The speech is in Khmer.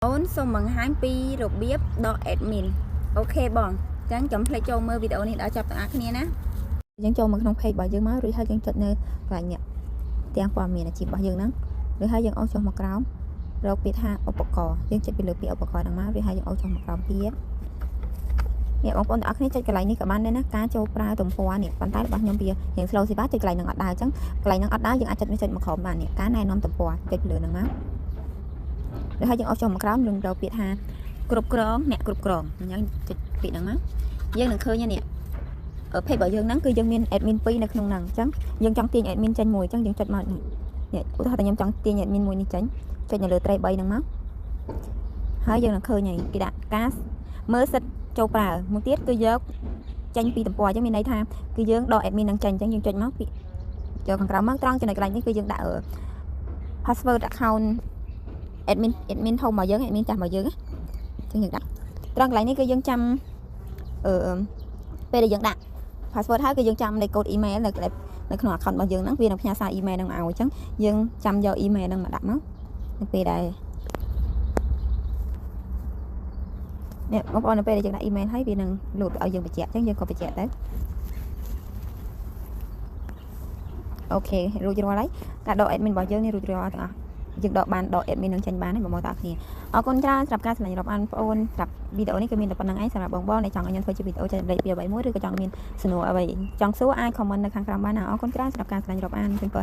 អូនសូមបង្ហាញពីរបៀបដក admin អូខេបងអញ្ចឹងចាំផ្លេចចូលមើលវីដេអូនេះដល់ចប់ទាំងអស់គ្នាណាយើងចូលមកក្នុង page របស់យើងមករួចហើយយើងចុចនៅកន្លែងនេះទាំងព័ត៌មានអាជីពរបស់យើងហ្នឹងរួចហើយយើងអូសចុះមកក្រោមរកពាក្យថាឧបករណ៍យើងចុចពីលើពាក្យឧបករណ៍ហ្នឹងមករួចហើយយើងអូសចុះមកក្រោមទៀតនេះបងប្អូនទាំងអស់គ្នាចុចកន្លែងនេះក៏បានដែរណាការចូលប្រើទំព័រនេះប៉ុន្តែរបស់ខ្ញុំវារៀង slow សិបាចុចកន្លែងហ្នឹងអត់ដើរអញ្ចឹងកន្លែងហ្នឹងអត់ដើរយើងអាចចុចមកក្រោមបាននេះការណែនាំទំព័រចុចពីលើហ្នឹងមករួចហើយយើងអូសចុះមកក្រោមយើងរកពាក្យថាគ្រប់គ្រងអ្នកគ្រប់គ្រងអញ្ចឹងចុចពាក្យហ្នឹងមកយើងនឹងឃើញនេះเพจរបស់យើងហ្នឹងគឺយើងមាន admin 2នៅក្នុងហ្នឹងអញ្ចឹងយើងចង់ទាញ admin ចេញមួយអញ្ចឹងយើងចុចមកនេះឧទាហរណ៍តែខ្ញុំចង់ទាញ admin មួយនេះចេញចុចនៅលើត្រី3ហ្នឹងមកហើយយើងនឹងឃើញហើយគេដាក់ការមើលសិទ្ធចូលប្រើមួយទៀតគឺយកចេញពីទំព័រអញ្ចឹងមានន័យថាគឺយើងដក admin ហ្នឹងចេញអញ្ចឹងយើងចុចមកពីយកខាងក្រោមមកត្រង់ចំណុចកន្លែងនេះគឺយើងដាក់ password account admin ធំរបស់យើង admin ចាស់របស់យើងអញ្ចឹងយើងដាក់ត្រង់កន្លែងនេះគឺយើងចាំពេលដែលយើងដាក់ password ហើយគឺយើងចាំលេខកូដ email នៅក្នុង account របស់យើងហ្នឹងវានឹងផ្ញើសារ email ហ្នឹងមកឲ្យអញ្ចឹងយើងចាំយក email ហ្នឹងមកដាក់មកនៅពេលដែលនេះបងប្អូននៅពេលដែលយើងដាក់ email ហើយវានឹង load ឲ្យយើងបញ្ជាក់អញ្ចឹងយើងក៏បញ្ជាក់ទៅអូខេរួចរាល់ហើយការដក admin របស់យើងនេះរួចរាល់ទាំងអស់យើងដកបានដក admin នឹងចេញបានហើយបងប្អូនទាំងអស់គ្នាអរគុណច្រើនសម្រាប់ការឆ្លងរាប់អានបងប្អូនសម្រាប់វីដេអូនេះគឺមានតែប៉ុណ្្នឹងឯងសម្រាប់បងដែលចង់ឲ្យខ្ញុំធ្វើជាវីដេអូចែករំលែកពីអ្វីមួយឬក៏ចង់មានសំណួរអ្វីចង់សួរអាច comment នៅខាងក្រោមបានណាអរគុណច្រើនសម្រាប់ការឆ្លងរាប់អានជូនពរ